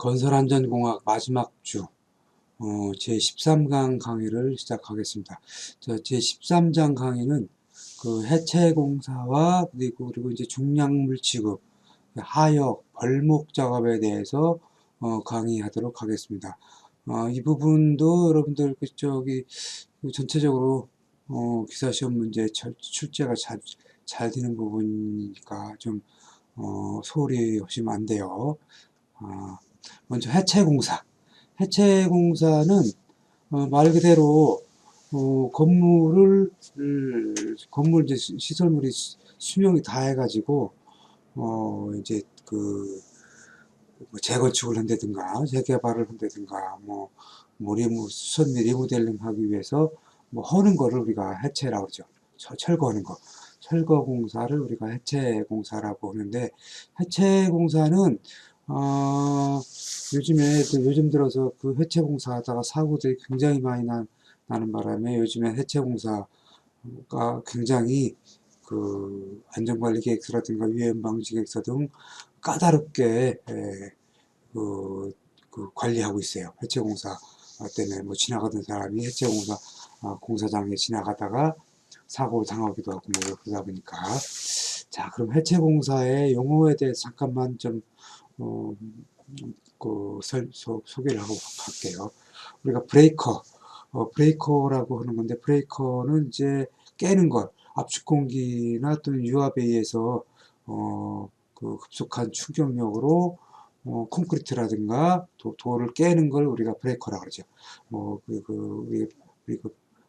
건설안전공학 마지막 주 제13강 강의를 시작하겠습니다. 제13장 강의는 그 해체공사와 그리고 이제 중량물 취급, 하역, 벌목 작업에 대해서 강의하도록 하겠습니다. 이 부분도 여러분들 전체적으로 기사 시험 문제 출제가 잘 되는 부분이니까 좀 소홀히 하시면 안 돼요. 먼저 해체공사. 해체공사는 말 그대로 건물 이제 시설물이 수명이 다 해가지고 이제 뭐 재건축을 한다든가 재개발을 한다든가 수선 리모델링 하기 위해서 뭐 하는 거를 우리가 해체라고 그러죠. 철거하는 거. 철거 공사를 우리가 해체 공사라고 하는데, 해체 공사는 요즘 들어서 그 해체 공사 하다가 사고들이 굉장히 많이 나는 바람에 요즘에 해체 공사가 굉장히 그 안전관리 계획서라든가 위험 방지 계획서 등 까다롭게 관리하고 있어요. 해체 공사 때문에 뭐 지나가던 사람이 해체 공사 공사장에 지나가다가 사고를 당하기도 하고 뭐 그러다 보니까. 자, 그럼 해체 공사의 용어에 대해서 잠깐만 좀 소개를 하고 갈게요. 우리가 브레이커라고 하는 건데, 브레이커는 이제 깨는 것, 압축 공기나 또는 유압에 의해서 그 급속한 충격력으로 콘크리트라든가 돌을 깨는 걸 우리가 브레이커라고 그러죠.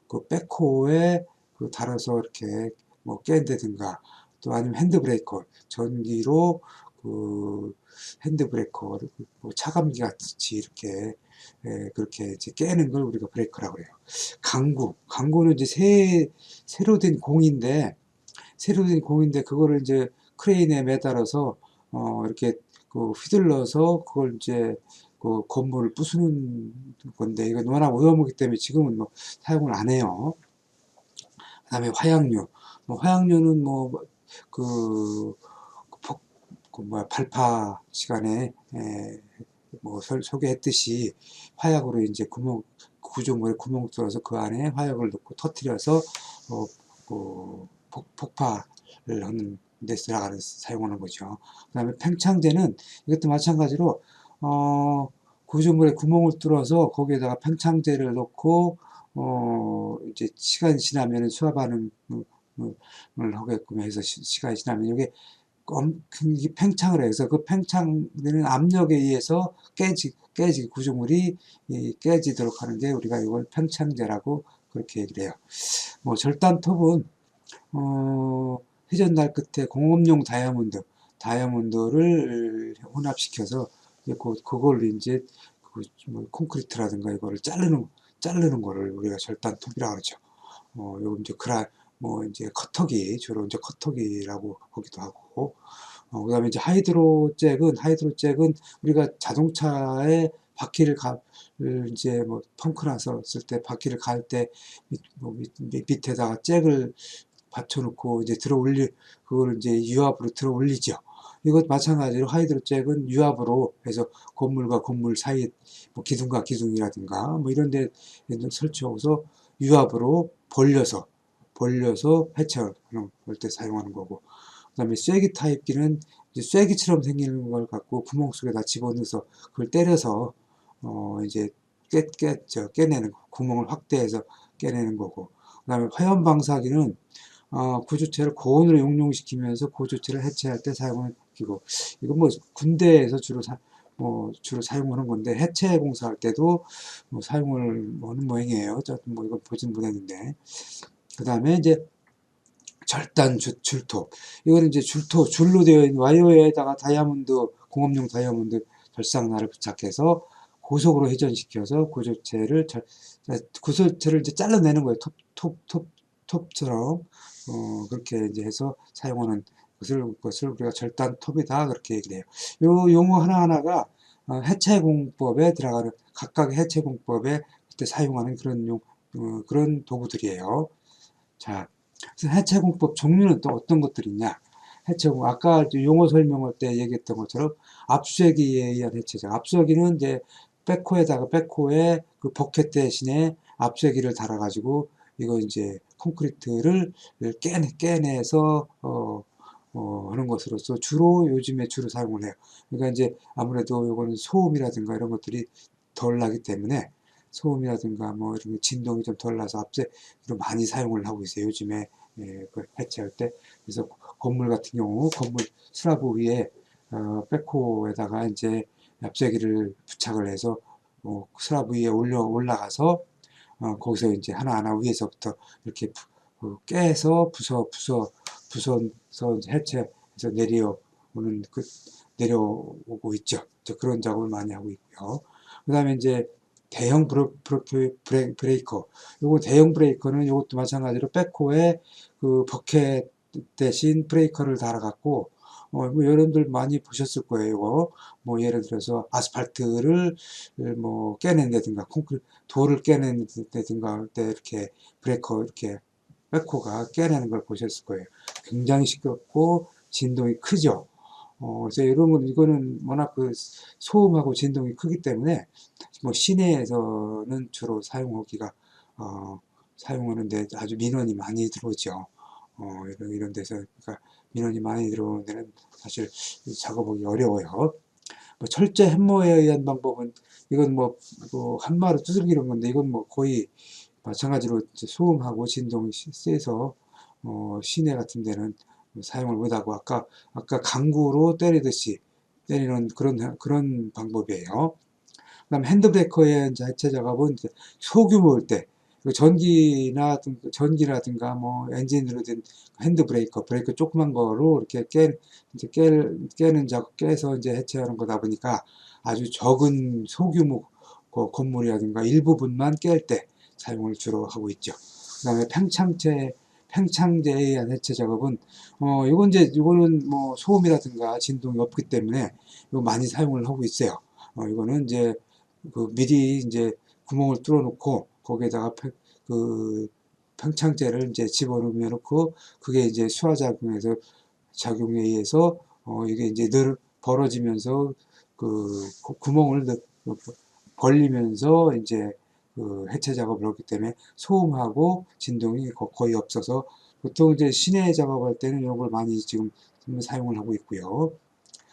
그 백호에 달아서 이렇게 깬다든가, 또 아니면 핸드브레이커, 전기로 핸드브레이커, 차감기 같이 이렇게 그렇게 이제 깨는 걸 우리가 브레이커라고 그래요. 강구는 이제 새로 된 공인데 그거를 이제 크레인에 매달아서 이렇게 휘둘러서 그걸 이제 그 건물을 부수는 건데, 이건 워낙 위험하기 때문에 지금은 사용을 안 해요. 그다음에 화약류는 발파 시간에 소개했듯이 화약으로 이제 구조물에 구멍 뚫어서 그 안에 화약을 넣고 터뜨려서 폭파를 하는 데 사용하는 거죠. 그 다음에 팽창제는 이것도 마찬가지로 구조물에 구멍을 뚫어서 거기에다가 팽창제를 넣고 이제 시간이 지나면 수화 반응을 하게끔 해서 시간이 지나면 이게 팽창을 해서 그 팽창되는 압력에 의해서 구조물이 깨지도록 하는 게 우리가 이걸 팽창제라고 그렇게 얘기를 해요. 절단톱은 회전 날 끝에 공업용 다이아몬드를 혼합시켜서 그걸 이제 콘크리트라든가 이거를 자르는 거를 우리가 절단톱이라고 그러죠. 요거 이제 커터기, 주로 이제 커터기라고 하기도 하고, 그다음에 이제 하이드로잭은 우리가 자동차의 바퀴를 이제 펑크 났었을 때 바퀴를 갈 때 밑에다가 잭을 받쳐놓고 이제 그걸 이제 유압으로 들어 올리죠. 이것 마찬가지로 하이드로잭은 유압으로 해서 건물과 건물 사이 기둥과 기둥이라든가 이런 데 설치하고서 유압으로 벌려서 해체하는 때 사용하는 거고, 그 다음에 쐐기 타입기는 이제 쐐기처럼 생기는 걸 갖고 구멍 속에다 집어넣어서 그걸 때려서 이제 깨내는 거, 구멍을 확대해서 깨내는 거고, 그 다음에 화염 방사기는 구조체를 고온으로 용융시키면서 구조체를 해체할 때 사용하는 기구. 이건 군대에서 주로 사용하는 건데, 해체 공사할 때도 사용을 하는 모양이에요. 이거 보진 못했는데. 그 다음에 이제 절단 줄톱. 이거는 이제 줄로 되어 있는 와이어에다가 공업용 다이아몬드 절삭날을 부착해서 고속으로 회전시켜서 구조체를 이제 잘라내는 거예요. 톱처럼. 그렇게 이제 해서 사용하는 것을 우리가 절단톱이다 그렇게 얘기를 해요. 요 용어 하나하나가 해체공법에 들어가는, 각각의 해체공법에 그때 사용하는 그런 도구들이에요. 자, 그래서 해체공법 종류는 또 어떤 것들이 있냐? 해체고, 아까 용어 설명할 때 얘기했던 것처럼 압수수색에 의한 해체죠. 압수수색은 이제 백호에 그 버켓 대신에 압수수색기를 달아가지고 이거 이제 콘크리트를 깨내서 하는 것으로서 요즘에 주로 사용을 해요. 그러니까 이제 아무래도 요거는 소음이라든가 이런 것들이 덜 나기 때문에 소음이라든가 뭐 이런 진동이 좀 덜 나서 압수수색으로 많이 사용을 하고 있어요. 요즘에 그 해체할 때. 그래서 건물 같은 경우 건물 슬라브 위에 백호에다가 이제 압수수색기를 부착을 해서 슬라브 위에 올라가서 거기서 이제 하나하나 위에서부터 이렇게 깨서 부숴서 이제 해체해서 내려오고 있죠. 그런 작업을 많이 하고 있고요. 그 다음에 이제 대형 브레이커. 요거 대형 브레이커는 요것도 마찬가지로 백호에 그 버켓 대신 브레이커를 달아갖고 뭐 여러분들 많이 보셨을 거예요. 이거 뭐 예를 들어서 아스팔트를 뭐 깨낸다든가 돌을 깨낸다든가 할 때 이렇게 브레이커 이렇게 백호가 깨내는 걸 보셨을 거예요. 굉장히 시끄럽고 진동이 크죠. 그래서 이거는 워낙 그 소음하고 진동이 크기 때문에 뭐 시내에서는 주로 사용하는데 아주 민원이 많이 들어오죠. 이런 데서, 그러니까 민원이 많이 들어오는 데는 사실 작업하기 어려워요. 뭐 철제 햄머에 의한 방법은 이건 뭐 한마로 두들기는 건데 이건 뭐 거의 마찬가지로 소음하고 진동이 세서 시내 같은 데는 사용을 못하고 아까 강구로 때리듯이 때리는 그런 방법이에요. 그다음 핸드브레이커의 이제 해체 작업은 이제 소규모일 때 전기라든가 뭐 엔진으로 된 브레이커 조그만 거로 이렇게 이제 깨는 작업 깨서 이제 해체하는 거다 보니까 아주 적은 소규모 건물이라든가 일부분만 깰 때 사용을 주로 하고 있죠. 그다음에 팽창제에 의한 해체 작업은 이거는 뭐 소음이라든가 진동이 없기 때문에 이거 많이 사용을 하고 있어요. 이거는 이제 미리 이제 구멍을 뚫어 놓고 거기에다가 그 팽창제를 이제 집어넣으면 놓고 그게 이제 작용에 의해서 이게 이제 늘 벌어지면서 그 구멍을 벌리면서 이제 그 해체 작업을 하기 때문에 소음하고 진동이 거의 없어서 보통 이제 시내 작업할 때는 이런 걸 많이 지금 사용을 하고 있고요.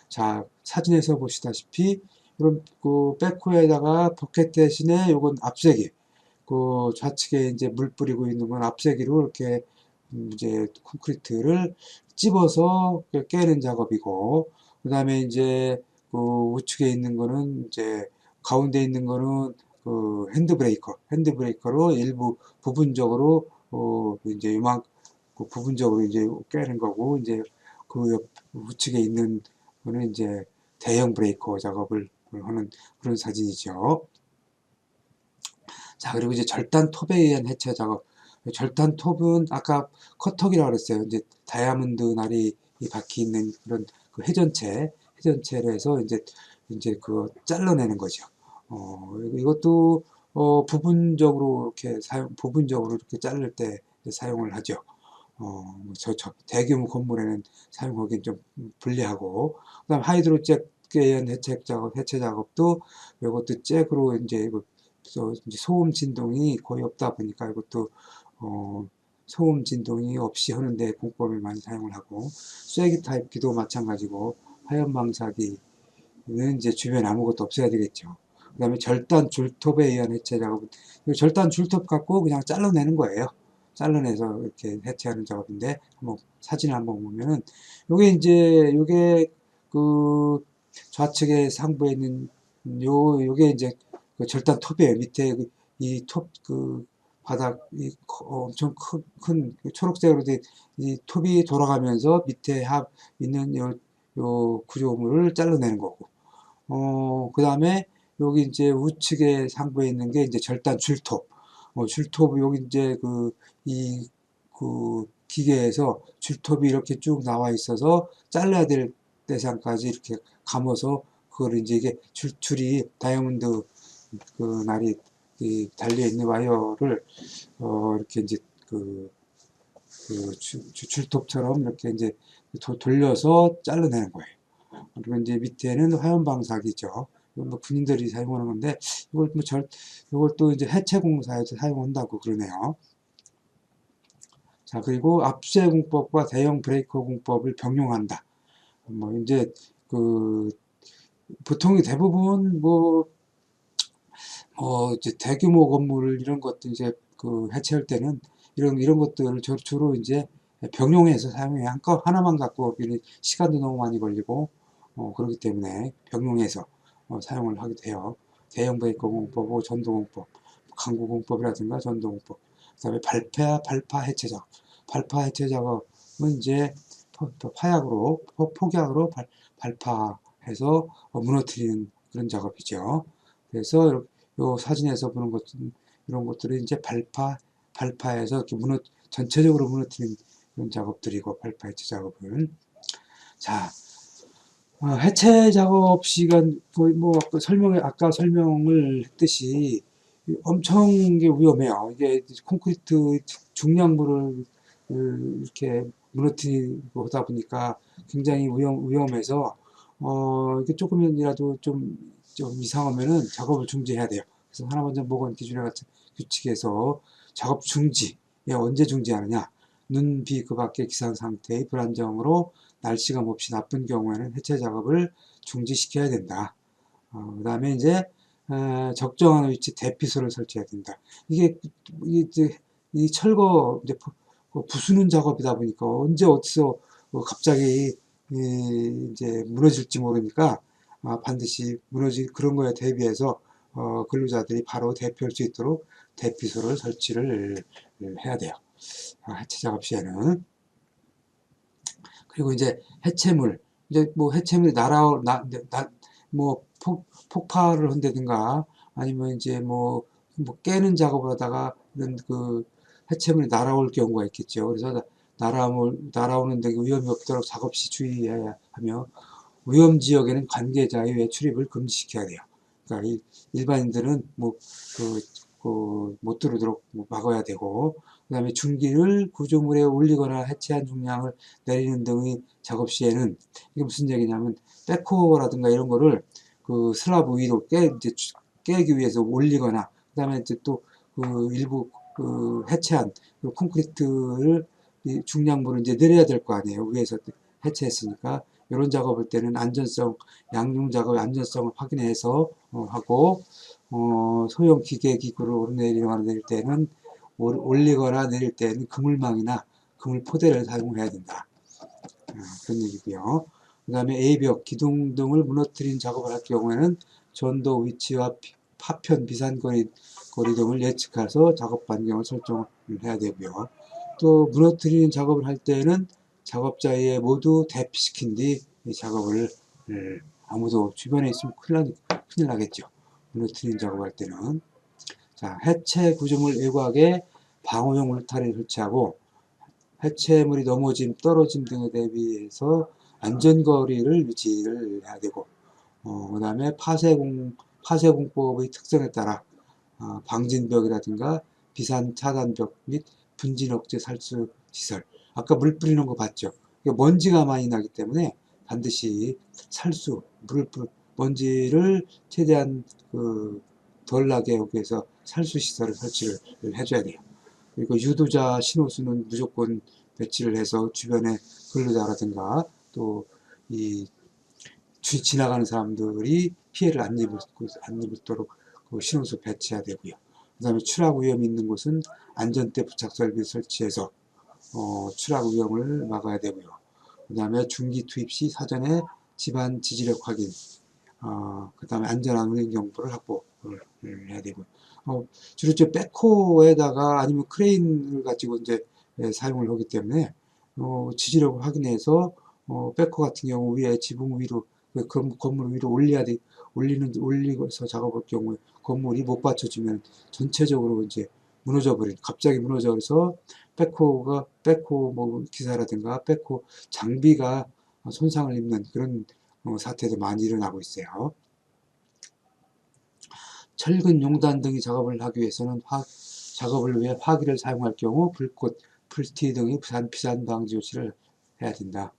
자, 사진에서 보시다시피 이런 그 백호에다가 버켓 대신에 요건 앞세기, 그 좌측에 이제 물 뿌리고 있는 건 앞세기로 이렇게 이제 콘크리트를 찝어서 깨는 작업이고, 그 다음에 이제 그 우측에 있는 거는 이제 가운데 있는 거는 그 핸드브레이커로 일부 부분적으로 이제 그 부분적으로 이제 깨는 거고, 이제 그 우측에 있는 거는 이제 대형 브레이커 작업을 하는 그런 사진이죠. 자, 그리고 이제 절단톱에 의한 해체 작업. 절단톱은 아까 커터기라고 그랬어요. 이제 다이아몬드 날이 박혀 있는 그런 그 회전체로 해서 이제 그 잘라내는 거죠. 이것도 부분적으로 이렇게 자를 때 사용을 하죠. 저 대규모 건물에는 사용하기는 좀 불리하고, 그다음 하이드로잭에 의한 해체 작업도 이것도 잭으로 이제 소음 진동이 거의 없다 보니까 이것도 소음 진동이 없이 하는데 공법을 많이 사용을 하고, 쐐기 타입기도 마찬가지고, 하얀 망사기는 이제 주변에 아무것도 없어야 되겠죠. 그 다음에 절단 줄톱에 의한 해체 작업은 절단 줄톱 갖고 그냥 잘라내는 거예요. 잘라내서 이렇게 해체하는 작업인데, 한번 사진을 한번 보면은 요게 그 좌측에 상부에 있는 요게 이제 그 절단 톱이에요. 밑에 이 톱 그 바닥 엄청 큰 초록색으로 된 이 톱이 돌아가면서 밑에 있는 요 구조물을 잘라내는 거고, 그 다음에 여기 이제 우측에 상부에 있는 게 이제 절단 줄톱. 줄톱, 여기 이제 그 기계에서 줄톱이 이렇게 쭉 나와 있어서 잘라야 될 대상까지 이렇게 감아서 그걸 이제 이게 줄이 다이아몬드 그 날이 달려 있는 와이어를 이렇게 이제 줄톱처럼 이렇게 이제 돌려서 잘라내는 거예요. 그리고 이제 밑에는 화염방사기죠. 이건 뭐 군인들이 사용하는 건데 이걸 또 이제 해체공사에서 사용한다고 그러네요. 자, 그리고 압수해 공법과 대형 브레이커 공법을 병용한다. 뭐 이제 그 보통 대부분 뭐 이제 대규모 건물 이런 것들 이제 그 해체할 때는 이런 것들을 주로 이제 병용해서 사용해요. 한껏 하나만 갖고 시간도 너무 많이 걸리고 그렇기 때문에 병용해서 사용을 하게 돼요. 대형 브레이커 공법, 전도공법, 강구공법이라든가 전도공법. 그다음에 발파 해체 작업. 발파 해체 작업은 이제 파약으로 폭약으로 발파해서 무너뜨리는 그런 작업이죠. 그래서 요 사진에서 보는 것들 이런 것들이 이제 발파해서 이렇게 전체적으로 무너뜨리는 그런 작업들이고 발파 해체 작업은 자 해체 작업 시간 거의 뭐 아까 설명을 했듯이 엄청 위험해요. 이게 콘크리트 중량부를 이렇게 무너뜨리고 하다 보니까 굉장히 위험해서 이게 조금이라도 좀 이상하면은 작업을 중지해야 돼요. 그래서 하나만전보건 기준에 같은 규칙에서 작업 중지, 언제 중지하느냐? 눈, 비, 그 밖의 기상 상태의 불안정으로 날씨가 몹시 나쁜 경우에는 해체 작업을 중지시켜야 된다. 그 다음에 이제 적정한 위치 대피소를 설치해야 된다. 이제 이 철거 이제 부수는 작업이다 보니까 언제 어디서 갑자기 이제 무너질지 모르니까 반드시 무너질 그런 거에 대비해서 근로자들이 바로 대피할 수 있도록 대피소를 설치를 해야 돼요. 해체 작업 시에는. 그리고 이제 해체물, 이제 뭐 해체물이 뭐 폭발을 한다든가 아니면 이제 뭐 깨는 작업을 하다가 이런 그 해체물이 날아올 경우가 있겠죠. 그래서 날아오는데 위험이 없도록 작업 시 주의해야 하며 위험 지역에는 관계자의 외출입을 금지시켜야 돼요. 그러니까 일반인들은 못 들어오도록 막아야 되고, 그 다음에 중기를 구조물에 올리거나 해체한 중량을 내리는 등의 작업 시에는 이게 무슨 얘기냐면 백호라든가 이런 거를 그 슬라브 위로 깨기 위해서 올리거나, 그 다음에 이제 또 그 일부 그 해체한 그 콘크리트를 중량부를 이제 내려야 될 거 아니에요. 위에서 해체했으니까. 이런 작업할 때는 양중 작업의 안전성을 확인해서 하고, 소형 기계 기구를 오르내리거나 내릴 때는 올리거나 내릴 때는 그물망이나 그물 포대를 사용해야 된다. 그런 얘기고요. 그 다음에 A벽, 기둥 등을 무너뜨린 작업을 할 경우에는 전도 위치와 파편, 비산거리 등을 예측해서 작업 반경을 설정을 해야 되고요. 또 무너뜨리는 작업을 할 때는 작업자에 모두 대피시킨 뒤 작업을 아무도 주변에 있으면 큰일 나겠죠. 무너뜨리는 작업할 때는. 자, 해체 구조물 외곽에 방호용 울타리를 설치하고 해체물이 넘어짐, 떨어짐 등에 대비해서 안전거리를 유지를 해야 되고, 그 다음에 파쇄공법의 특성에 따라 방진벽이라든가 비산 차단벽 및 분진 억제 살수 시설. 아까 물 뿌리는 거 봤죠? 먼지가 많이 나기 때문에 반드시 먼지를 최대한 덜 나게 하기 위해서 살수 시설을 설치를 해줘야 돼요. 그리고 유도자 신호수는 무조건 배치를 해서 주변에 근로자라든가 또 지나가는 사람들이 피해를 안 입도록 그 신호수 배치해야 되고요. 그 다음에 추락 위험이 있는 곳은 안전대 부착 설비 설치해서 추락 위험을 막아야 되고요. 그 다음에 중기 투입 시 사전에 집안 지지력 확인, 그 다음에 안전한 운행 정보를 확보를 해야 되고요. 주로 백호에다가 아니면 크레인을 가지고 이제 사용을 하기 때문에 지지력을 확인해서 백호 같은 경우 위에 지붕 위로 건물 위로 올리고서 작업할 경우에 건물이 못 받쳐주면 전체적으로 이제 갑자기 무너져서 백호 뭐 기사라든가 백호 장비가 손상을 입는 그런 사태도 많이 일어나고 있어요. 철근 용단 등의 작업을 하기 위해서는 작업을 위해 화기를 사용할 경우 불꽃, 불티 등의 비산 방지 조치를 해야 된다.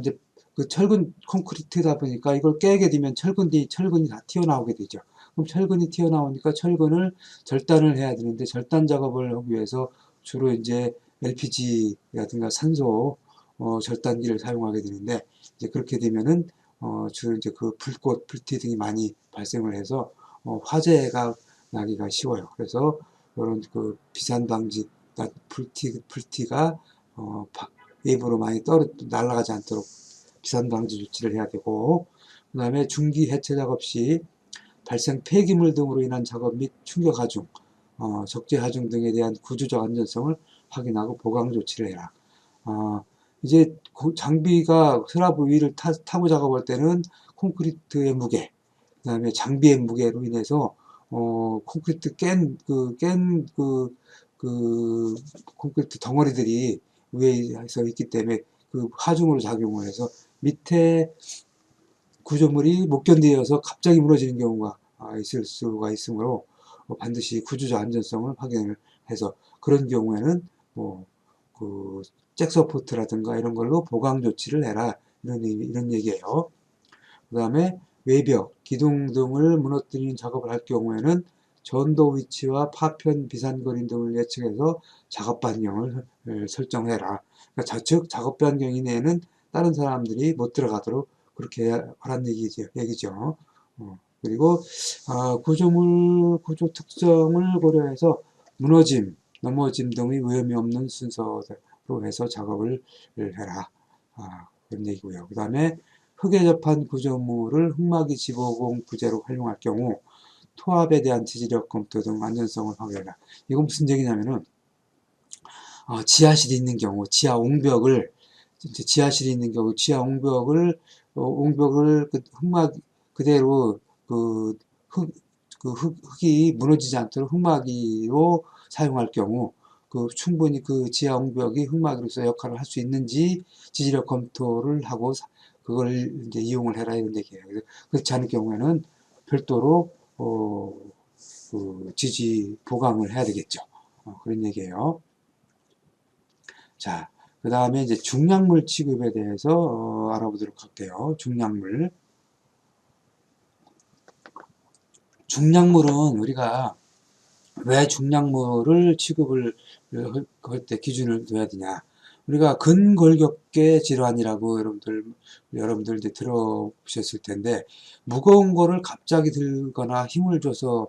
이제 그 철근 콘크리트다 보니까 이걸 깨게 되면 철근이 다 튀어나오게 되죠. 그럼 철근이 튀어나오니까 철근을 절단을 해야 되는데 절단 작업을 하기 위해서 주로 이제 LPG라든가 산소 절단기를 사용하게 되는데 이제 그렇게 되면은 주로 이제 그 불꽃, 불티 등이 많이 발생을 해서 화재가 나기가 쉬워요. 그래서 이런 그 비산 방지, 불티가 외부로 많이 날아가지 않도록 비산 방지 조치를 해야 되고, 그 다음에 중기 해체 작업 시 발생 폐기물 등으로 인한 작업 및 충격 하중, 적재 하중 등에 대한 구조적 안전성을 확인하고 보강 조치를 해라. 이제 장비가 슬라브 위를 타고 작업할 때는 콘크리트의 무게, 그 다음에 장비의 무게로 인해서 콘크리트 콘크리트 덩어리들이 위에서 있기 때문에 그 하중으로 작용을 해서 밑에 구조물이 못 견디어서 갑자기 무너지는 경우가 있을 수가 있으므로 반드시 구조적 안전성을 확인을 해서 그런 경우에는 그 잭서포트라든가 이런 걸로 보강 조치를 해라 이런 얘기예요. 그 다음에 외벽, 기둥 등을 무너뜨리는 작업을 할 경우에는 전도 위치와 파편, 비산거림 등을 예측해서 작업 반경을 설정해라. 그러니까 좌측 작업 반경 이내에는 다른 사람들이 못 들어가도록 그렇게 하라는 얘기죠. 그리고 구조 특성을 고려해서 무너짐, 넘어짐 등의 위험이 없는 순서로 해서 작업을 해라. 그런 얘기고요. 그 다음에 흙에 접한 구조물을 흙막이 지보공 부재로 활용할 경우 토합에 대한 지지력 검토 등 안전성을 확인해라. 이건 무슨 얘기냐면은 지하실이 있는 경우 지하 옹벽을 옹벽을 그 흙막 그대로 흙이 무너지지 않도록 흙막이로 사용할 경우 충분히 그 지하 옹벽이 흙막으로서 역할을 할 수 있는지 지지력 검토를 하고 그걸 이제 이용을 해라 이런 얘기예요. 그렇지 않을 경우에는 별도로 지지 보강을 해야 되겠죠. 그런 얘기예요. 자, 그 다음에 이제 중량물 취급에 대해서 알아보도록 할게요. 중량물은 우리가 왜 중량물을 취급을 할 때 기준을 둬야 되냐? 우리가 근골격계 질환이라고 여러분들 이제 들어보셨을 텐데, 무거운 거를 갑자기 들거나 힘을 줘서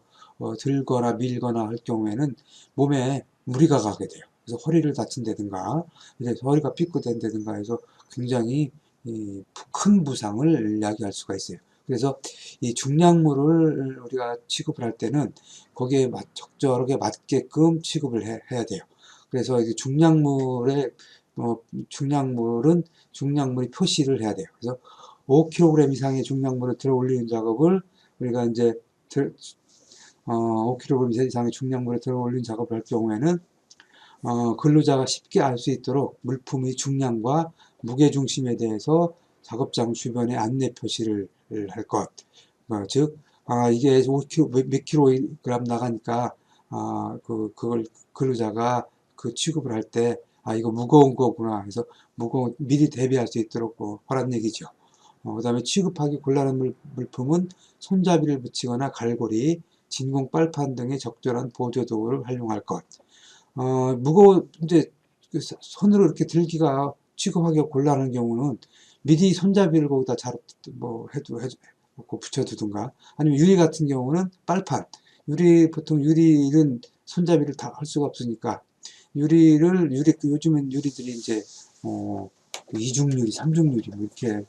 들거나 밀거나 할 경우에는 몸에 무리가 가게 돼요. 그래서 허리를 다친다든가, 이제 허리가 삐끗된다든가 해서 굉장히 큰 부상을 야기할 수가 있어요. 그래서 이 중량물을 우리가 취급을 할 때는 거기에 적절하게 맞게끔 취급을 해야 돼요. 그래서 이제 중량물이 표시를 해야 돼요. 그래서 5kg 이상의 중량물을 들어 올리는 작업을 우리가 이제 5kg 이상의 중량물을 들어 올리는 작업을 할 경우에는 근로자가 쉽게 알 수 있도록 물품의 중량과 무게 중심에 대해서 작업장 주변에 안내 표시를 할 것. 즉, 이게 5kg, 몇 킬로그램 나가니까, 그걸 근로자가 그 취급을 할 때, 이거 무거운 거구나 해서 미리 대비할 수 있도록 하라는 얘기죠. 그 다음에 취급하기 곤란한 물품은 손잡이를 붙이거나 갈고리, 진공 빨판 등의 적절한 보조 도구를 활용할 것. 이제 손으로 이렇게 들기가 취급하기가 곤란한 경우는 미리 손잡이를 거기다 붙여두든가 아니면 유리 같은 경우는 빨판 보통 유리는 손잡이를 다 할 수가 없으니까 요즘엔 유리들이 이제 이중유리, 삼중유리 이렇게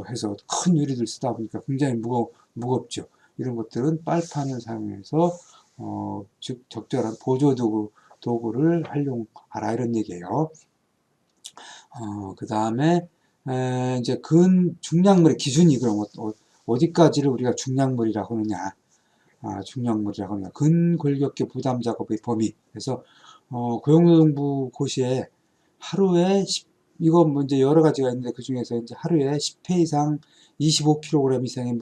해서 큰 유리들 쓰다 보니까 굉장히 무겁죠. 이런 것들은 빨판을 사용해서 즉 적절한 보조 도구를 활용하라 이런 얘기예요. 그 다음에 이제 중량물의 기준이 그럼 어디까지를 우리가 중량물이라고 하느냐? 근골격계 부담 작업의 범위. 그래서 고용노동부 고시에 하루에 이거 뭐 이제 여러 가지가 있는데 그 중에서 이제 하루에 10회 이상 25kg 이상의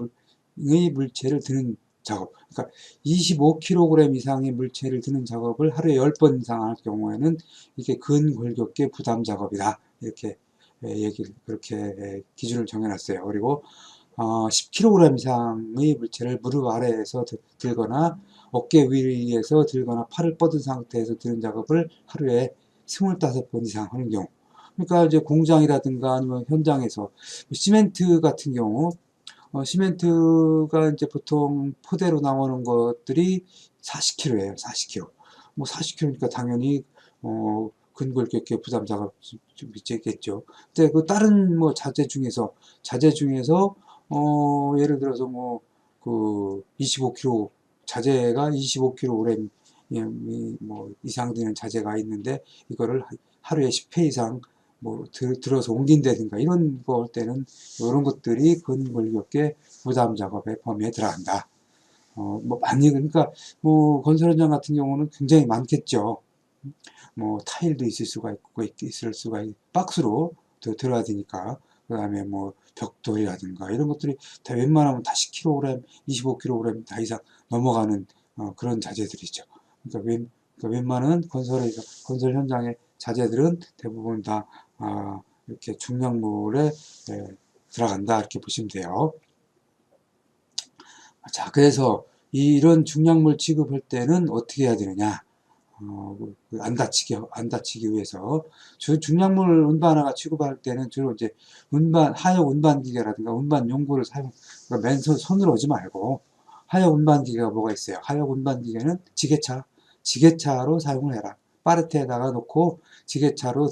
물체를 드는 작업. 그러니까 25kg 이상의 물체를 드는 작업을 하루에 10번 이상 할 경우에는 이게 근골격계 부담 작업이다. 이렇게 얘기를 그렇게 기준을 정해놨어요. 그리고 10kg 이상의 물체를 무릎 아래에서 들거나 어깨 위에서 들거나 팔을 뻗은 상태에서 드는 작업을 하루에 25번 이상 하는 경우. 그러니까 이제 공장이라든가 아니면 현장에서 시멘트 같은 경우 시멘트가 이제 보통 포대로 나오는 것들이 40kg예요. 40kg. 뭐 40kg니까 당연히 근골 격계 부담 작업 좀 있겠죠. 근데 그 다른 뭐 자재 중에서 예를 들어서 뭐 그 25kg 자재가 25kg 뭐 이상 되는 자재가 있는데 이거를 하루에 10회 이상 뭐 들어서 옮긴다든가 이런 거 할 때는 이런 것들이 근골격계 부담 작업의 범위에 들어간다. 뭐 많이 그러니까 뭐 건설 현장 같은 경우는 굉장히 많겠죠. 뭐 타일도 있을 수가 박스로 들어야 되니까 그다음에 뭐 벽돌이라든가 이런 것들이 다 웬만하면 다 10kg, 25kg 다 이상 넘어가는 그런 자재들이죠. 그러니까 웬만한 건설 현장의 자재들은 대부분 다 이렇게 중량물에 들어간다 이렇게 보시면 돼요. 자, 그래서 이런 중량물 취급할 때는 어떻게 해야 되느냐? 안 다치기 위해서 중량물 운반화가 취급할 때는 주로 이제 하역 운반 기계라든가 운반 용구를 그러니까 맨손 손으로 오지 말고 하역 운반 기계가 뭐가 있어요? 하역 운반 기계는 지게차로 사용을 해라. 파르트에다가 놓고 지게차로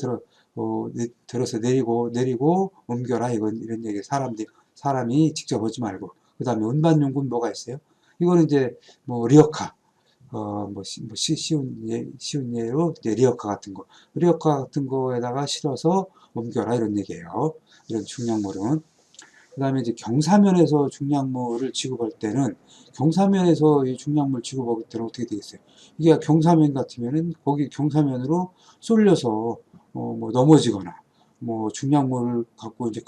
들어서 내리고 옮겨라 이런 얘기. 사람이 직접 오지 말고. 그 다음에 운반 용구는 뭐가 있어요? 이거는 이제 뭐 리어카 쉬운 예로 이제 리어카 같은 거, 리어카 같은 거에다가 실어서 옮겨라 이런 얘기예요. 이런 중량물은. 그 다음에 이제 경사면에서 중량물을 취급할 때는 경사면에서 이 중량물 취급할 때는 어떻게 되겠어요? 이게 경사면 같으면은 거기 경사면으로 쏠려서 뭐 넘어지거나 뭐 중량물을 갖고 이제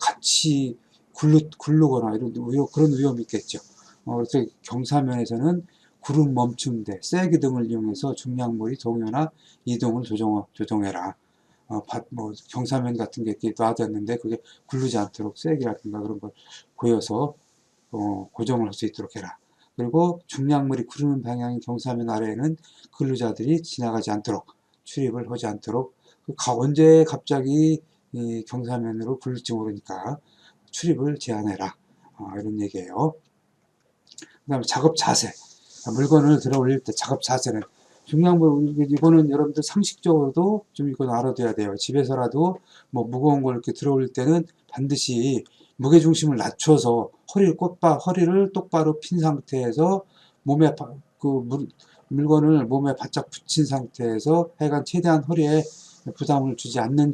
같이 굴르거나 그런 위험이 있겠죠. 그래서 경사면에서는 구름 멈춤대, 세기 등을 이용해서 중량물이 동요나 이동을 조정해라. 뭐 경사면 같은 게 이렇게 놔뒀는데 그게 굴르지 않도록 세기라든가 그런 걸 고여서 고정을 할 수 있도록 해라. 그리고 중량물이 구르는 방향인 경사면 아래에는 근로자들이 지나가지 않도록 출입을 하지 않도록 언제 갑자기 이 경사면으로 굴릴지 모르니까 출입을 제한해라. 이런 얘기예요. 그 다음에 작업 자세. 물건을 들어 올릴 때 작업 자세는 이거는 여러분들 상식적으로도 좀 이건 알아둬야 돼요. 집에서라도 뭐 무거운 걸 이렇게 들어 올릴 때는 반드시 무게중심을 낮춰서 허리를 똑바로 핀 상태에서 그 물건을 몸에 바짝 붙인 상태에서 하여간 최대한 허리에 부담을 주지 않는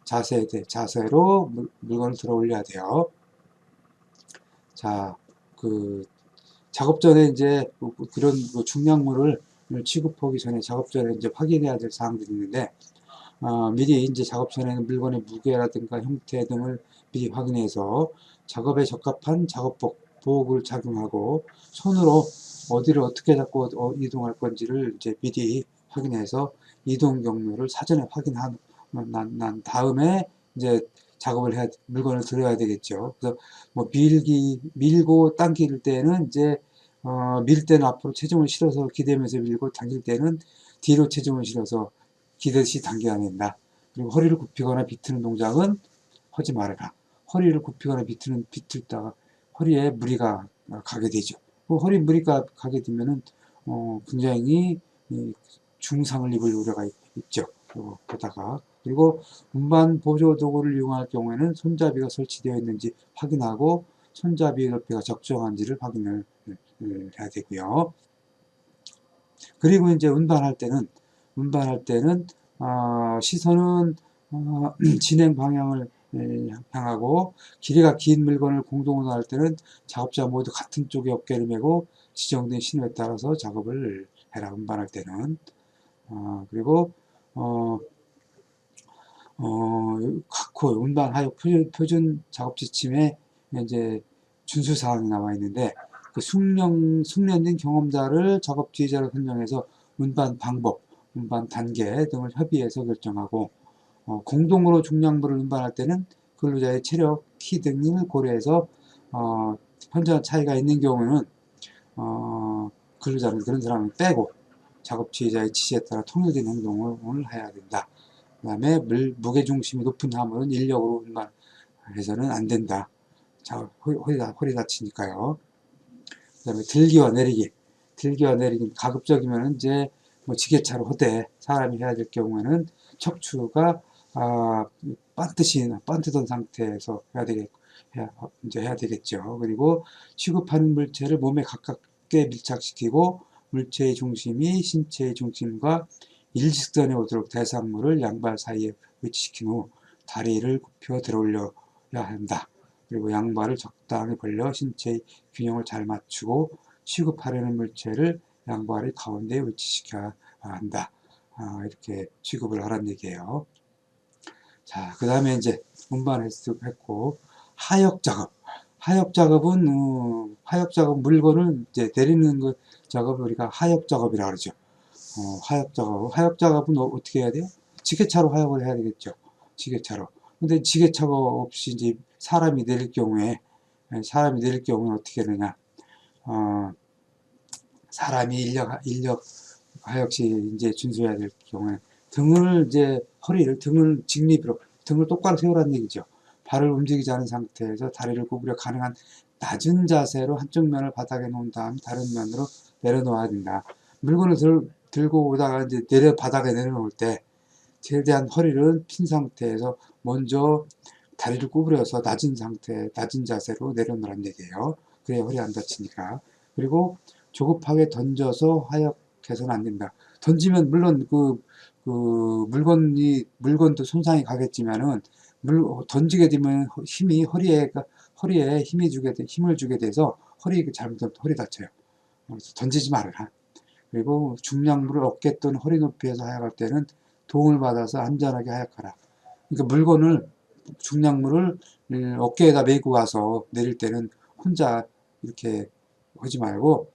자세로 물건을 들어 올려야 돼요. 자, 작업 전에 이제 그런 중량물을 취급하기 전에 작업 전에 이제 확인해야 될 사항들이 있는데, 미리 이제 작업 전에는 물건의 무게라든가 형태 등을 미리 확인해서 작업에 적합한 보호구를 착용하고 손으로 어디를 어떻게 잡고 이동할 건지를 이제 미리 확인해서 이동 경로를 사전에 확인한 난 다음에 이제 물건을 들어야 되겠죠. 그래서 뭐 밀고 당길 때는 이제 밀 때는 앞으로 체중을 실어서 기대면서 밀고 당길 때는 뒤로 체중을 실어서 기대시 당겨야 된다. 그리고 허리를 굽히거나 비트는 동작은 하지 말아라. 허리를 굽히거나 비틀다가 허리에 무리가 가게 되죠. 그 허리 무리가 가게 되면은 굉장히 중상을 입을 우려가 있죠. 그리고 운반 보조 도구를 이용할 경우에는 손잡이가 설치되어 있는지 확인하고 손잡이 높이가 적정한지를 확인을 해야 되고요. 그리고 이제 운반할 때는 시선은 진행 방향을 향하고 길이가 긴 물건을 공동으로 할 때는 작업자 모두 같은 쪽에 어깨를 메고 지정된 신호에 따라서 작업을 해라. 운반할 때는 그리고 각호 운반하역 표준 작업 지침에 이제 준수 사항이 나와 있는데 그 숙련된 경험자를 작업 지휘자로 선정해서 운반 방법, 운반 단계 등을 협의해서 결정하고 공동으로 중량물을 운반할 때는 근로자의 체력, 키 등을 고려해서 현저한 차이가 있는 경우는 근로자는 그런 사람을 빼고 작업 지휘자의 지시에 따라 통일된 행동을 해야 된다. 그 다음에 무게중심이 높은 화물은 인력으로 운반해서는 안 된다. 자, 허리 다치니까요. 그 다음에 들기와 내리기 가급적이면 이제 뭐 지게차로 허대 사람이 해야 될 경우에는 척추가 반듯한 상태에서 이제 해야 되겠죠. 그리고 취급하는 물체를 몸에 가깝게 밀착시키고 물체의 중심이 신체의 중심과 일직선에 오도록 대상물을 양발 사이에 위치시킨 후 다리를 굽혀 들어올려야 한다. 그리고 양발을 적당히 벌려 신체의 균형을 잘 맞추고 취급하려는 물체를 양발의 가운데에 위치시켜야 한다. 이렇게 취급을 하란 얘기예요. 자, 그 다음에 이제 운반했고 하역 작업. 하역 작업은 물건을 이제 내리는 그 작업을 우리가 하역 작업이라 그러죠. 하역 작업은 어떻게 해야 돼요? 지게차로 하역을 해야 되겠죠. 지게차로. 근데 지게차가 없이 이제 사람이 내릴 경우에 어떻게 되냐? 사람이 인력 하역시 이제 준수해야 될 경우에 등을 직립으로 등을 똑바로 세우라는 얘기죠. 발을 움직이지 않은 상태에서 다리를 구부려 가능한 낮은 자세로 한쪽 면을 바닥에 놓은 다음 다른 면으로 내려놓아야 된다. 물건을 들고 오다가 이제 바닥에 내려놓을 때 최대한 허리를 핀 상태에서 먼저 다리를 구부려서 낮은 자세로 내려놓으란 얘기예요. 그래야 허리 안 다치니까. 그리고 조급하게 던져서 하역해서는 안 된다. 던지면 물론 물건도 손상이 가겠지만은 던지게 되면 허리에 힘을 주게 돼서 잘못하면 허리 다쳐요. 그래서 던지지 말아라. 그리고 중량물을 어깨 또는 허리 높이에서 하역할 때는 도움을 받아서 안전하게 하역하라. 그러니까 중량물을 어깨에다 메고 와서 내릴 때는 혼자 이렇게 하지 말고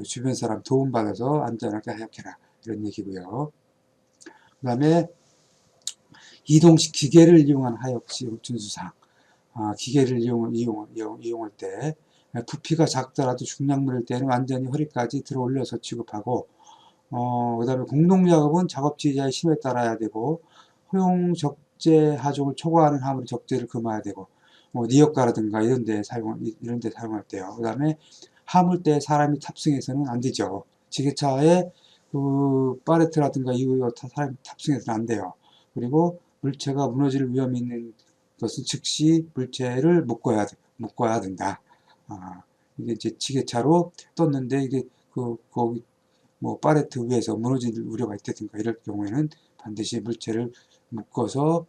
주변 사람 도움받아서 안전하게 하역해라. 이런 얘기고요. 그 다음에 이동식 기계를 이용한 하역 준수사항. 기계를 이용할 때 부피가 작더라도 중량물일 때는 완전히 허리까지 들어 올려서 취급하고 그 다음에 공동작업은 작업지휘자의 심에 따라야 되고 허용 적재 하중을 초과하는 화물의 적재를 금해야 되고 니역가라든가 이런 데 사용할 때요. 그 다음에 하물대에 사람이 탑승해서는 안 되죠. 지게차에 파레트라든가 이거 사람이 탑승해서는 안 돼요. 그리고 물체가 무너질 위험이 있는 것은 즉시 물체를 묶어야 된다. 이게 이제 지게차로 떴는데 이게 거기 파레트 위에서 무너질 우려가 있다든가 이럴 경우에는 반드시 물체를 묶어서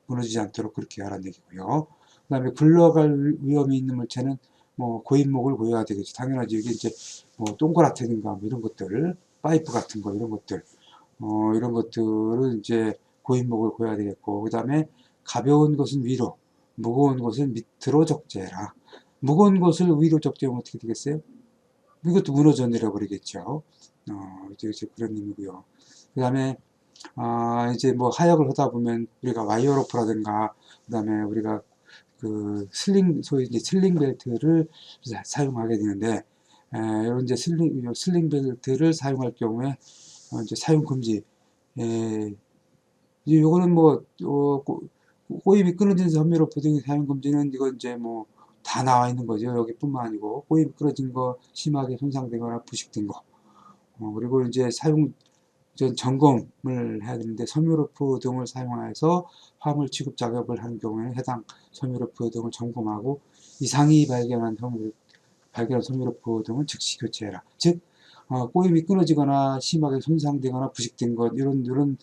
무너지지 않도록 그렇게 하라는 얘기고요. 그 다음에 굴러갈 위험이 있는 물체는 고인목을 고여야 되겠죠. 당연하지. 이게 이제 동그랗다든가 이런 것들, 파이프 같은 거 이런 것들, 이런 것들은 이제 고인목을 고여야 되겠고, 그 다음에 가벼운 것은 위로, 무거운 것은 밑으로 적재해라. 무거운 것을 위로 적재하면 어떻게 되겠어요? 이것도 무너져 내려버리겠죠. 이제 그런 의미고요. 그 다음에 이제 하역을 하다 보면 우리가 와이어로프라든가 그 다음에 우리가 소위 이제 슬링 벨트를 사용하게 되는데 이런 이제 슬링 벨트를 사용할 경우에 이제 사용 금지. 요거는 꼬임이 끊어진 섬유로프 등의 사용 금지는 이건 이제 다 나와 있는 거죠. 여기뿐만 아니고 꼬임이 끊어진 거, 심하게 손상되거나 부식된 거. 그리고 이제 사용 전 점검을 해야 되는데 섬유로프 등을 사용해서 화물 취급 작업을 하는 경우에는 해당 섬유로프 등을 점검하고 이상이 발견한 섬유로프 등은 즉시 교체해라. 즉 꼬임이 끊어지거나 심하게 손상되거나 부식된 것 이런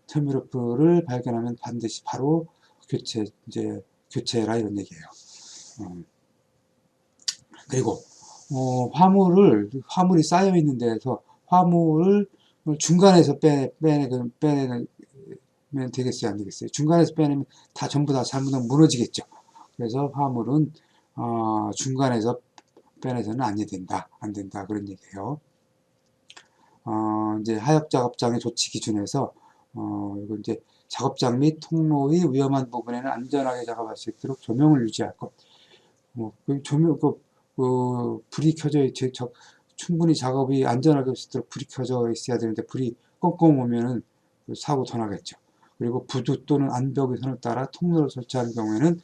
섬유로프를 발견하면 반드시 바로 교체해라 이런 얘기예요. 그리고 화물이 쌓여 있는 데에서 화물을 중간에서 빼내면 되겠어요, 안 되겠어요? 중간에서 빼내면 전부 다 잘못하면 무너지겠죠. 그래서 화물은 중간에서 빼내서는 안 된다 그런 얘기예요. 이제 하역 작업장의 조치 기준에서 이건 이제 작업장 및 통로의 위험한 부분에는 안전하게 작업할 수 있도록 조명을 유지할 것. 조명, 불이 켜져, 충분히 작업이 안전하게 할 수 있도록 불이 켜져 있어야 되는데, 불이 꽁꽁 오면은 사고 더 나겠죠. 그리고 부두 또는 안벽의 선을 따라 통로를 설치하는 경우에는,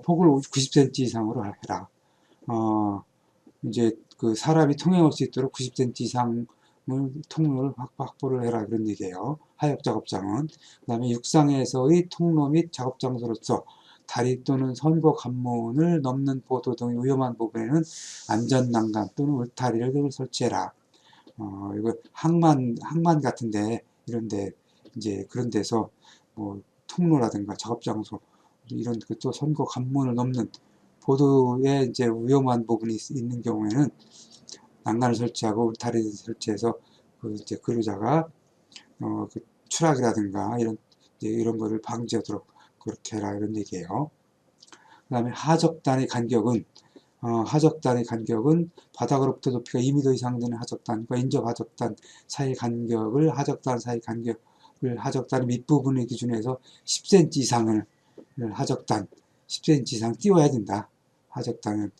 폭을 90cm 이상으로 해라. 이제 사람이 통행할 수 있도록 90cm 이상 통로를 확보를 해라, 그런 얘기예요. 하역 작업장은. 그 다음에 육상에서의 통로 및 작업 장소로서 다리 또는 선거 관문을 넘는 보도 등 위험한 부분에는 안전 난간 또는 울타리를 설치해라. 이거 항만 같은데, 이런데 이제 그런 데서 통로라든가 작업 장소 이런 또 선거 관문을 넘는 보도에 이제 위험한 부분이 있는 경우에는 난간을 설치하고 울타리를 설치해서 이제 근로자가 추락이라든가 이런 거를 방지하도록 그렇게 해라, 이런 얘기예요. 그 다음에 하적단의 간격은 바닥으로부터 높이가 2m 이상 되는 하적단과 인접 하적단 사이 간격을 하적단의 밑부분의 기준에서 10cm 이상을 하적단 10cm 이상 띄워야 된다. 하적단은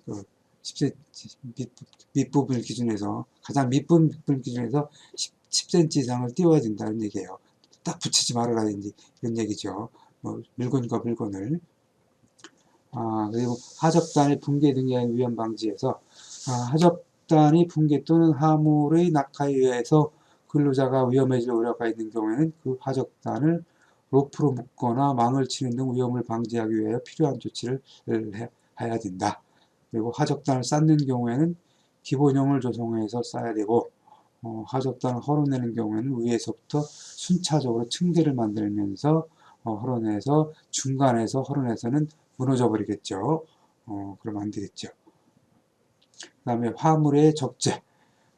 10cm 밑부분 기준에서 가장 밑부분 기준에서 10cm 이상을 띄워야 된다는 얘기예요. 딱 붙이지 말아라든지 이런 얘기죠. 물건과 물건을. 그리고 하적단의 붕괴 등의 위험 방지에서 하적단이 붕괴 또는 화물의 낙하에 의해서 근로자가 위험해질 우려가 있는 경우에는 그 하적단을 로프로 묶거나 망을 치는 등 위험을 방지하기 위해 필요한 조치를 해야 된다. 그리고 하적단을 쌓는 경우에는 기본형을 조성해서 쌓아야 되고, 하적단을 헐어내는 경우에는 위에서부터 순차적으로 층계를 만들면서 헐어내서 중간에서 헐어내서는 무너져 버리겠죠. 그러면 안 되겠죠. 그 다음에 화물의 적재.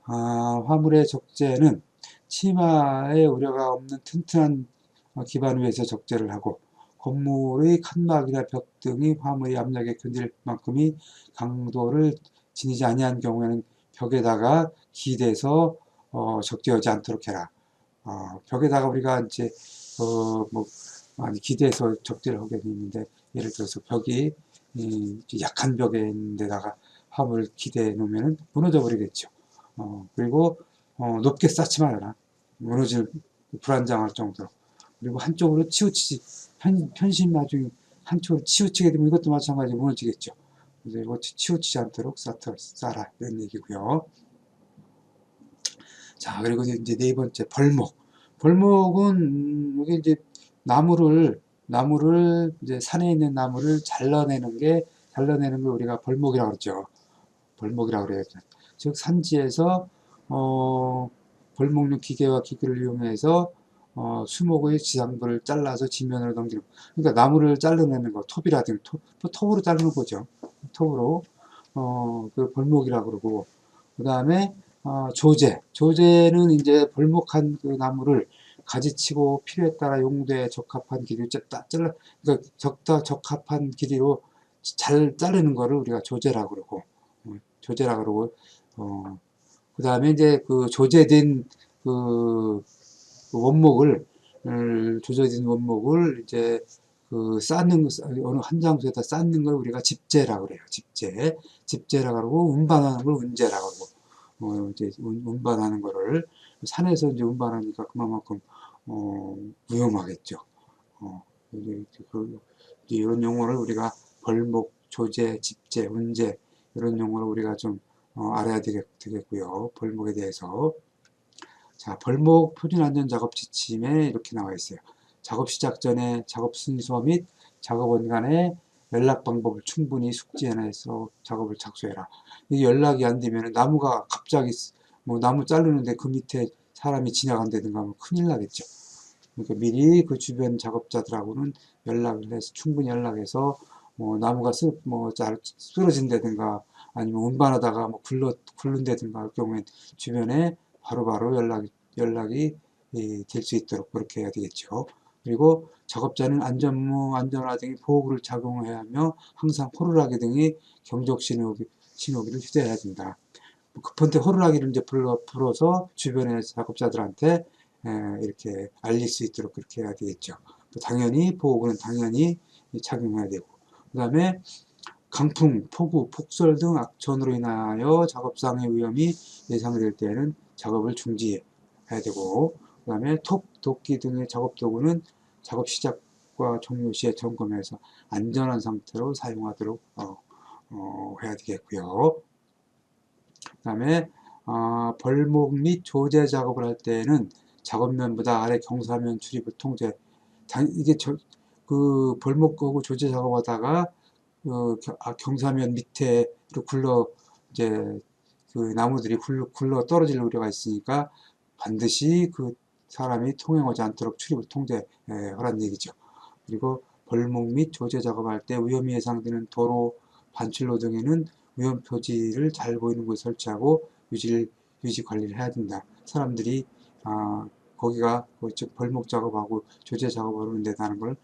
화물의 적재는 침하의 우려가 없는 튼튼한 기반 위에서 적재를 하고, 건물의 칸막이나 벽 등이 화물의 압력에 견딜 만큼의 강도를 지니지 아니한 경우에는 벽에다가 기대서 적재하지 않도록 해라. 벽에다가 우리가 이제 많이 기대서 적재를 하게 되는데, 예를 들어서 벽이 약한 벽에 있는 데다가 화물을 기대해 놓으면 무너져 버리겠죠. 그리고 높게 쌓지 말아라. 무너질 불안정할 정도로. 그리고 한쪽으로 치우치지, 편심 나중에 한쪽으로 치우치게 되면 이것도 마찬가지로 무너지겠죠. 그래서 이거 치우치지 않도록 쌓아라, 이런 얘기고요. 자, 그리고 이제 네 번째, 벌목. 벌목은 여기 이제 나무를 이제 산에 있는 나무를 잘라내는 걸 우리가 벌목이라고 그러죠. 벌목이라고 그래요. 즉 산지에서 벌목용 기계와 기구를 이용해서 수목의 지상부를 잘라서 지면으로 넘기는, 그러니까 나무를 잘라내는 거, 톱이라든가 톱으로 자르는 거죠. 톱으로 그 벌목이라고 그러고, 그 다음에 조제는 이제 벌목한 그 나무를 가지치고 필요에 따라 용도에 적합한 길이로 그러니까 적합한 길이로 잘 자르는 거를 우리가 조제라고 그러고, 그 다음에 이제 그 조제된 그 조제된 원목을 이제 어느 한 장소에다 쌓는 걸 우리가 집재라고 그래요. 집재라고 그러고, 운반하는 걸 운재라고 하고, 이제 운반하는 거를 산에서 이제 운반하니까 그만큼 위험하겠죠. 이런 용어를 우리가 벌목, 조제, 집재, 운재 이런 용어를 우리가 좀 알아야 되겠고요. 벌목에 대해서. 자, 벌목 표준 안전 작업 지침에 이렇게 나와 있어요. 작업 시작 전에 작업 순서 및 작업원 간의 연락 방법을 충분히 숙지해서 작업을 착수해라. 이 연락이 안 되면 나무가 갑자기 나무 자르는데 그 밑에 사람이 지나간다든가 하면 큰일 나겠죠. 그러니까 미리 그 주변 작업자들하고는 연락을 해서 충분히 연락해서 나무가 쓰러진다든가 아니면 운반하다가 굴른다든가 할 경우엔 주변에 바로바로 연락이 될 수 있도록 그렇게 해야 되겠죠. 그리고 작업자는 안전화 등의 보호구를 착용해야 하며 항상 호루라기 등의 경적 신호기를 휴대해야 된다. 급한 때 호루라기를 이제 불어서 주변의 작업자들한테 이렇게 알릴 수 있도록 그렇게 해야 되겠죠. 또 당연히 보호구는 당연히 착용해야 되고, 그 다음에 강풍, 폭우, 폭설 등 악천후로 인하여 작업상의 위험이 예상될 때에는 작업을 중지해야 되고, 그 다음에 톱, 도끼 등의 작업 도구는 작업 시작과 종료 시에 점검해서 안전한 상태로 사용하도록 해야 되겠고요. 그 다음에 벌목 및 조제 작업을 할 때는 작업면보다 아래 경사면 출입을 통제. 이게 그 벌목하고 조제 작업하다가 경사면 밑에로 이제 그 나무들이 굴러 떨어질 우려가 있으니까 반드시 그 사람이 통행하지 않도록 출입을 통제하라는 얘기죠. 그리고 벌목 및 조제 작업할 때 위험이 예상되는 도로, 반출로 등에는 위험 표지를 잘 보이는 곳에 설치하고 유지 관리를 해야 된다. 사람들이 거기가 즉 벌목 작업하고 조제 작업하는 데다는 걸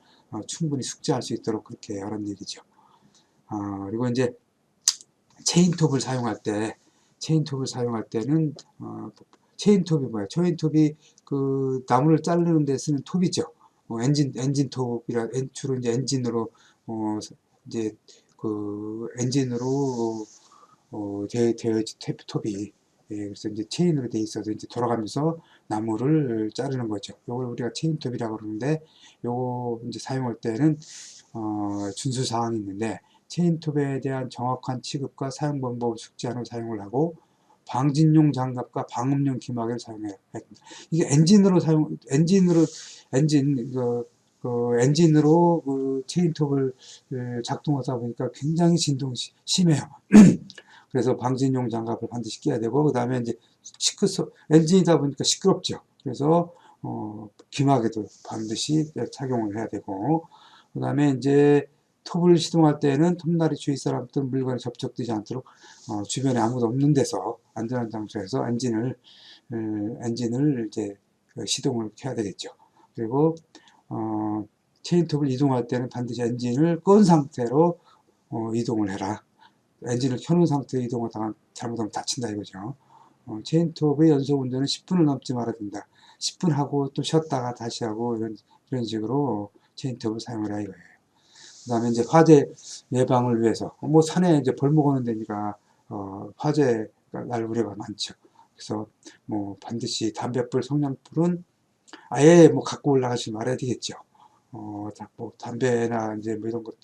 충분히 숙지할 수 있도록 그렇게 하라는 얘기죠. 그리고 이제 체인톱을 사용할 때는 체인톱이 뭐야? 체인톱이 그 나무를 자르는 데 쓰는 톱이죠. 엔진 톱이라 주로 이제 엔진으로 이제 그 엔진으로 되어 톱이, 그래서 이제 체인으로 돼 있어서 이제 돌아가면서 나무를 자르는 거죠. 요걸 우리가 체인톱이라고 그러는데, 요거 이제 사용할 때는 준수 사항이 있는데, 체인톱에 대한 정확한 취급과 사용 방법을 숙지한 후 사용을 하고, 방진용 장갑과 방음용 기막을 사용해야 됩니다. 이게 엔진으로 그 체인톱을 작동하다 보니까 굉장히 진동이 심해요. 그래서 방진용 장갑을 반드시 끼야 되고, 그 다음에 이제 엔진이다 보니까 시끄럽죠. 그래서 기막에도 반드시 착용을 해야 되고, 그 다음에 이제 톱을 시동할 때는 톱날이 주위 사람들 물건에 접촉되지 않도록 주변에 아무도 없는 데서 안전한 장소에서 엔진을 이제 시동을 켜야 되겠죠. 그리고 체인톱을 이동할 때는 반드시 엔진을 끈 상태로 이동을 해라. 엔진을 켜놓은 상태에 이동하다가 잘못하면 다친다 이거죠. 체인톱의 연속 운전은 10분을 넘지 말아야 된다. 10분 하고 또 쉬었다가 다시 하고 이런 식으로 체인톱을 사용하라 이거예요. 그 다음에 이제 화재 예방을 위해서, 산에 이제 벌목 오는 데니까, 화재가 날 우려가 많죠. 그래서 반드시 담뱃불, 성냥불은 아예 갖고 올라가지 말아야 되겠죠. 담배나 이제 이런 것,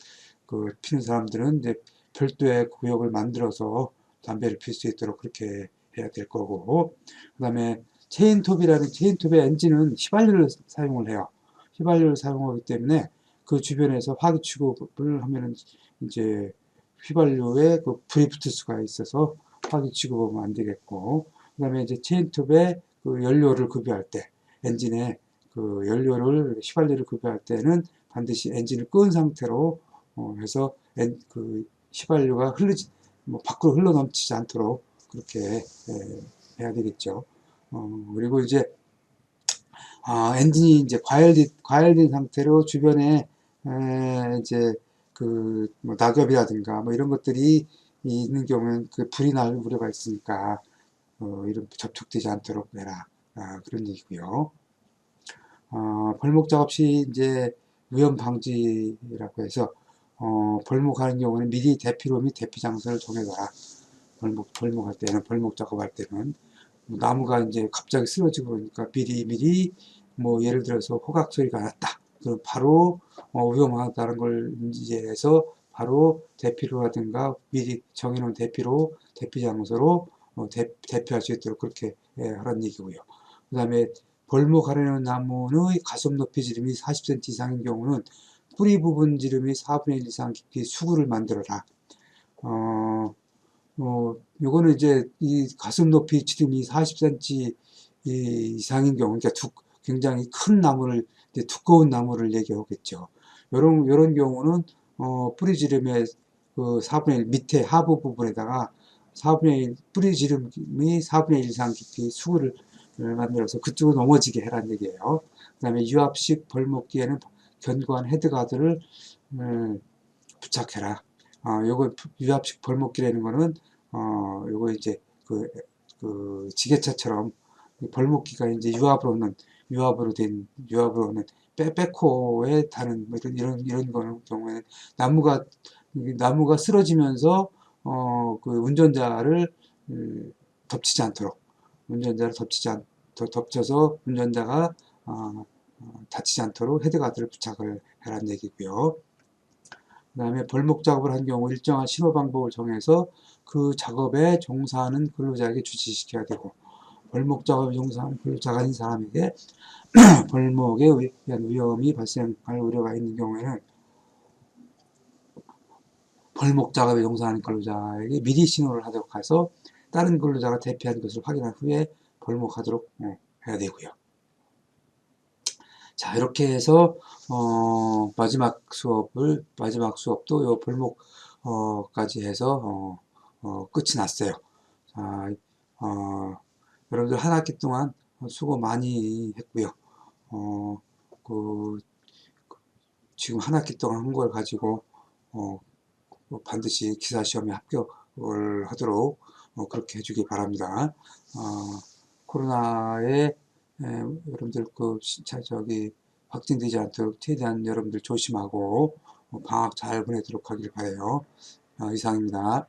피는 사람들은 이제 별도의 구역을 만들어서 담배를 필 수 있도록 그렇게 해야 될 거고, 그 다음에 체인톱의 엔진은 휘발유를 사용을 해요. 휘발유를 사용하기 때문에 그 주변에서 화기 취급을 하면은 이제 휘발유에 불이 붙을 수가 있어서 화기 취급하면 안 되겠고, 그 다음에 이제 체인톱에 그 연료를 급유할 때, 엔진에 그 휘발유를 급유할 때는 반드시 엔진을 끈 상태로 해서 그 휘발유가 밖으로 흘러 넘치지 않도록 그렇게 해야 되겠죠. 그리고 이제 엔진이 이제 과열된 상태로 주변에 이제 낙엽이라든가 이런 것들이 있는 경우는 그 불이 날 우려가 있으니까 이런 접촉되지 않도록 해라. 그런 얘기고요. 벌목 작업 시 이제 위험 방지라고 해서 벌목하는 경우는 미리 대피로 및 대피 장소를 정해놔라. 벌목 작업할 때는 나무가 이제 갑자기 쓰러지고 그러니까 미리 예를 들어서 호각 소리가 났다. 그럼 바로 위험하다는 걸 인지해서 바로 대피로라든가 미리 정해놓은 대피 장소로 대피할 수 있도록 그렇게 하라는 얘기고요. 그 다음에 벌목하려는 나무의 가슴 높이 지름이 40cm 이상인 경우는 뿌리 부분 지름이 4분의 1 이상 깊이 수구를 만들어라. 요거는 이제 이 가슴 높이 지름이 40cm 이상인 경우, 그러니까 굉장히 큰 나무를, 이제 두꺼운 나무를 얘기하겠죠. 요런 경우는, 뿌리 지름의 그 4분의 1 밑에 하부 부분에다가 뿌리 지름이 4분의 1 이상 깊이 수구를 만들어서 그쪽으로 넘어지게 해라는 얘기예요. 그 다음에 유압식 벌목기에는 견고한 헤드가드를 부착해라. 요거 유압식 벌목기라는 거는 요거 이제 지게차처럼 벌목기가 이제 유압으로 오는 백호에 타는 뭐 이런 거는 경우에는 나무가 쓰러지면서 그 운전자를 덮치지 않도록 운전자를 덮쳐서 운전자가 다치지 않도록 헤드가드를 부착을 해라는 얘기고요. 그 다음에 벌목 작업을 한 경우 일정한 신호 방법을 정해서 그 작업에 종사하는 근로자에게 주지시켜야 되고, 벌목 작업에 종사하는 근로자가 아닌 사람에게 벌목에 의한 위험이 발생할 우려가 있는 경우에는 벌목 작업에 종사하는 근로자에게 미리 신호를 하도록 해서 다른 근로자가 대피한 것을 확인한 후에 벌목하도록 해야 되고요. 자, 이렇게 해서 마지막 수업도 요 벌목 까지 해서 끝이 났어요. 자, 여러분들 한 학기 동안 수고 많이 했고요. 어, 그, 지금 한 학기 동안 한 걸 가지고 반드시 기사 시험에 합격을 하도록 그렇게 해주기 바랍니다. 코로나에 여러분들 확진되지 않도록 최대한 여러분들 조심하고 방학 잘 보내도록 하길 바라요. 이상입니다.